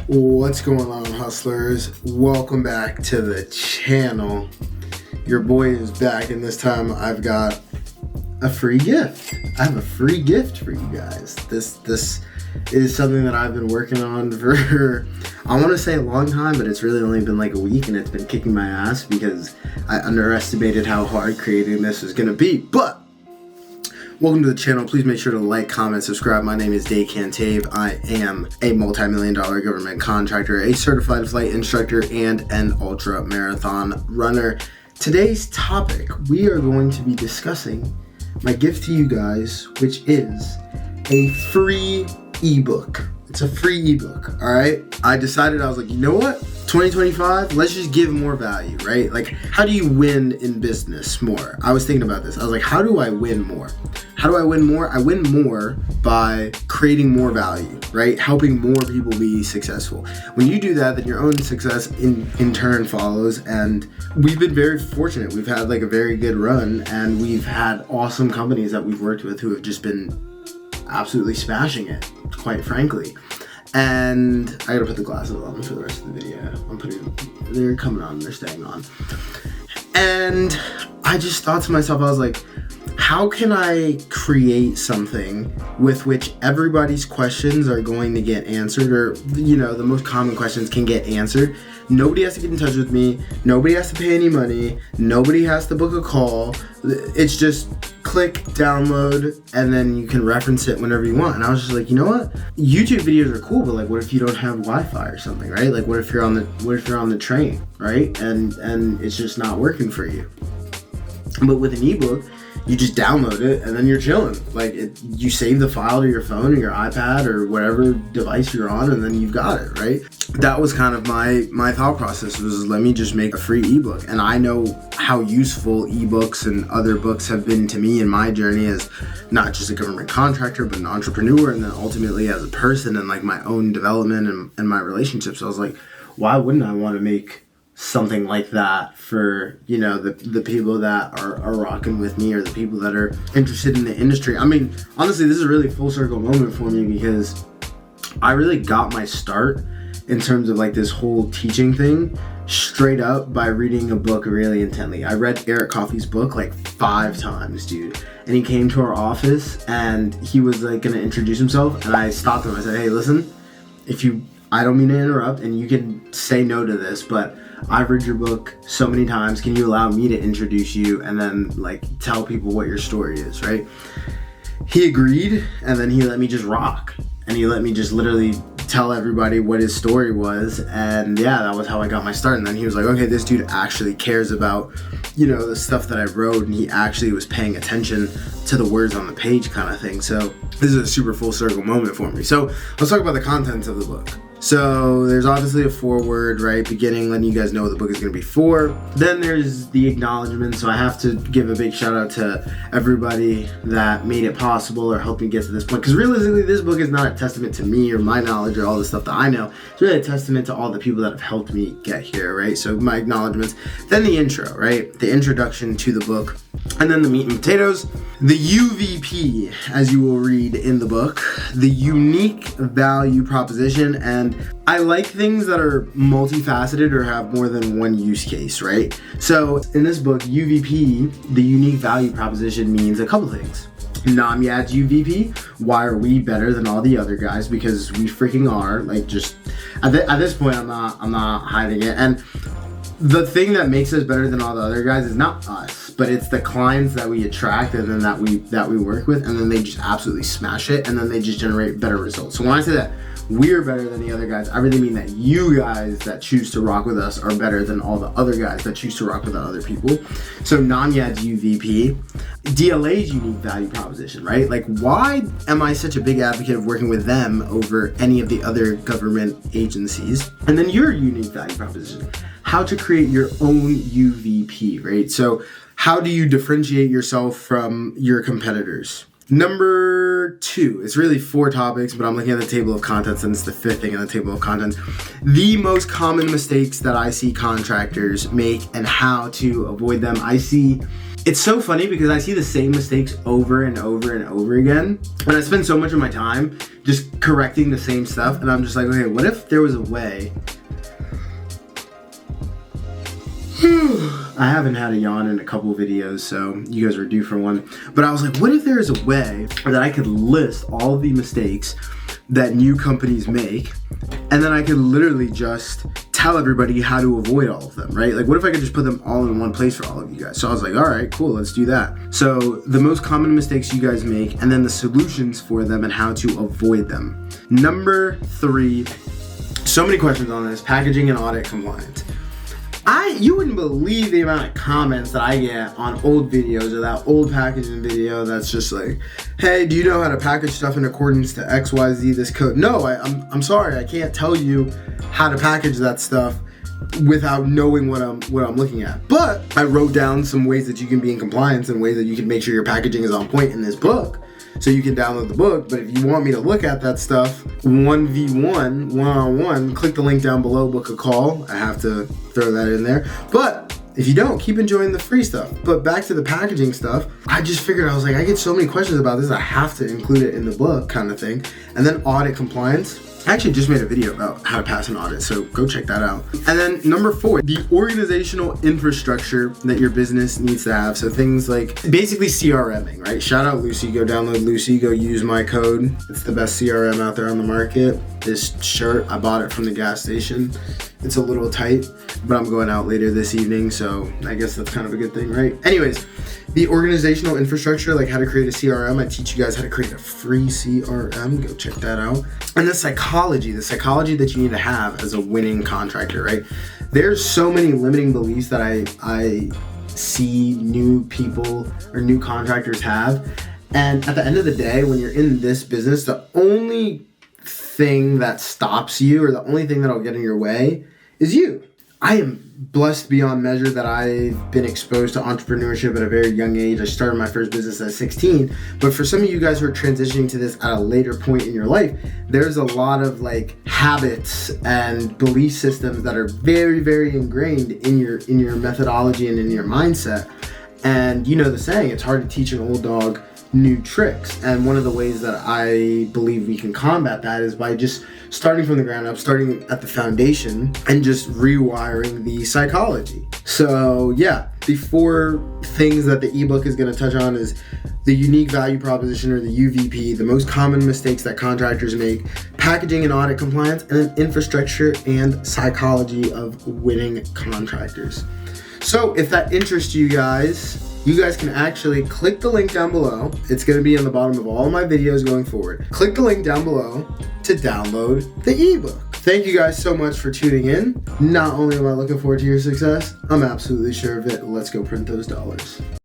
What's going on, hustlers? Welcome back to the channel. Your boy is back, and this time I've got a free gift. I have a free gift for you guys. This is something that I've been working on for, I want to say a long time, but it's really only been like a week, and it's been kicking my ass because I underestimated how hard creating this was going to be. But welcome to the channel. Please make sure to like, comment, subscribe. My name is Dave Cantave. I am a multi-million-dollar government contractor, a certified flight instructor, and an ultra marathon runner. Today's topic, we are going to be discussing my gift to you guys, which is a free ebook. It's a free ebook, all right? I decided, I was like, you know what? 2025, let's just give more value, right? Like, how do you win in business more? I was thinking about this. I was like, how do I win more? How do I win more? I win more by creating more value, right? Helping more people be successful. When you do that, then your own success in turn follows. And we've been very fortunate. We've had like a very good run, and we've had awesome companies that we've worked with who have just been absolutely smashing it, quite frankly. And I gotta put the glasses on for the rest of the video. They're coming on, they're staying on. And I just thought to myself, I was like, how can I create something with which everybody's questions are going to get answered, or, you know, the most common questions can get answered. Nobody has to get in touch with me. Nobody has to pay any money. Nobody has to book a call. It's just click, download, and then you can reference it whenever you want. And I was just like, you know what? YouTube videos are cool, but like, what if you don't have Wi-Fi or something, right? Like, what if you're on the train, right? And it's just not working for you. But with an ebook, you just download it and then you're chilling. Like, you save the file to your phone or your iPad or whatever device you're on, and then you've got it, right? That was kind of my thought process, was let me just make a free ebook. And I know how useful ebooks and other books have been to me in my journey as not just a government contractor, but an entrepreneur, and then ultimately as a person, and like my own development and my relationships. So I was like, why wouldn't I want to make something like that for, you know, the people that are rocking with me, or the people that are interested in the industry. I mean, honestly, this is a really full circle moment for me, because I really got my start in terms of like this whole teaching thing straight up by reading a book really intently. I read Eric Coffey's book like 5 times, dude. And he came to our office and he was like gonna introduce himself, and I stopped him. I said, hey, listen, I don't mean to interrupt, and you can say no to this, but I've read your book so many times. Can you allow me to introduce you and then like tell people what your story is, right? He agreed, and then he let me just rock. And he let me just literally tell everybody what his story was. And yeah, that was how I got my start. And then he was like, okay, this dude actually cares about, you know, the stuff that I wrote, and he actually was paying attention to the words on the page, kind of thing. So this is a super full circle moment for me. So let's talk about the contents of the book. So there's obviously a foreword, right? Beginning, letting you guys know what the book is going to be for. Then there's the acknowledgement. So I have to give a big shout out to everybody that made it possible or helped me get to this point. Because realistically, this book is not a testament to me or my knowledge or all the stuff that I know. It's really a testament to all the people that have helped me get here, right? So my acknowledgements. Then the intro, right? The introduction to the book. And then the meat and potatoes. The UVP, as you will read in the book. The unique value proposition. And I like things that are multifaceted or have more than one use case, right? So in this book, UVP, the unique value proposition, means a couple things. Namyad's UVP, why are we better than all the other guys? Because we freaking are. Like, just at this point, I'm not hiding it. And the thing that makes us better than all the other guys is not us, but it's the clients that we attract and then that we work with, and then they just absolutely smash it, and then they just generate better results. So when I say that we're better than the other guys, I really mean that you guys that choose to rock with us are better than all the other guys that choose to rock with the other people. So Namyad's UVP, DLA's unique value proposition, right? Like, why am I such a big advocate of working with them over any of the other government agencies? And then your unique value proposition, how to create your own UVP, right? So how do you differentiate yourself from your competitors? Number 2, it's really 4 topics, but I'm looking at the table of contents, and it's the 5th thing in the table of contents. The most common mistakes that I see contractors make and how to avoid them. I see It's so funny because I see the same mistakes over and over and over again. And I spend so much of my time just correcting the same stuff. And I'm just like, okay, what if there was a way? I haven't had a yawn in a couple videos, so you guys are due for one. But I was like, what if there is a way that I could list all the mistakes that new companies make, and then I could literally just tell everybody how to avoid all of them, right? Like, what if I could just put them all in one place for all of you guys? So I was like, all right, cool, let's do that. So the most common mistakes you guys make, and then the solutions for them and how to avoid them. Number 3, so many questions on this, packaging and audit compliance. You wouldn't believe the amount of comments that I get on old videos or that old packaging video that's just like, hey, do you know how to package stuff in accordance to XYZ, this code? No, I'm sorry, I can't tell you how to package that stuff without knowing what I'm looking at. But I wrote down some ways that you can be in compliance and ways that you can make sure your packaging is on point in this book. So you can download the book, but if you want me to look at that stuff 1v1, one-on-one, click the link down below, book a call. I have to throw that in there. But if you don't, keep enjoying the free stuff. But back to the packaging stuff, I just figured, I was like, I get so many questions about this, I have to include it in the book kind of thing. And then audit compliance. I actually just made a video about how to pass an audit, so go check that out. And then number 4, the organizational infrastructure that your business needs to have. So things like basically CRMing, right? Shout out Lucy, go download Lucy, go use my code. It's the best CRM out there on the market. This shirt, I bought it from the gas station. It's a little tight, but I'm going out later this evening, so I guess that's kind of a good thing, right? Anyways, the organizational infrastructure, like how to create a CRM. I teach you guys how to create a free CRM. Go check that out. And the psychology that you need to have as a winning contractor, right? There's so many limiting beliefs that I see new people or new contractors have. And at the end of the day, when you're in this business, the only thing that stops you or the only thing that'll get in your way is you. I am blessed beyond measure that I've been exposed to entrepreneurship at a very young age. I started my first business at 16, but for some of you guys who are transitioning to this at a later point in your life, there's a lot of like habits and belief systems that are very, very ingrained in your methodology and in your mindset. And you know the saying, it's hard to teach an old dog new tricks. And one of the ways that I believe we can combat that is by just starting from the ground up, starting at the foundation and just rewiring the psychology. So yeah, the 4 things that the ebook is going to touch on is the unique value proposition, or the UVP, the most common mistakes that contractors make, packaging and audit compliance, and then infrastructure and psychology of winning contractors. So if that interests you guys can actually click the link down below. It's going to be on the bottom of all my videos going forward. Click the link down below to download the ebook. Thank you guys so much for tuning in. Not only am I looking forward to your success, I'm absolutely sure of it. Let's go print those dollars.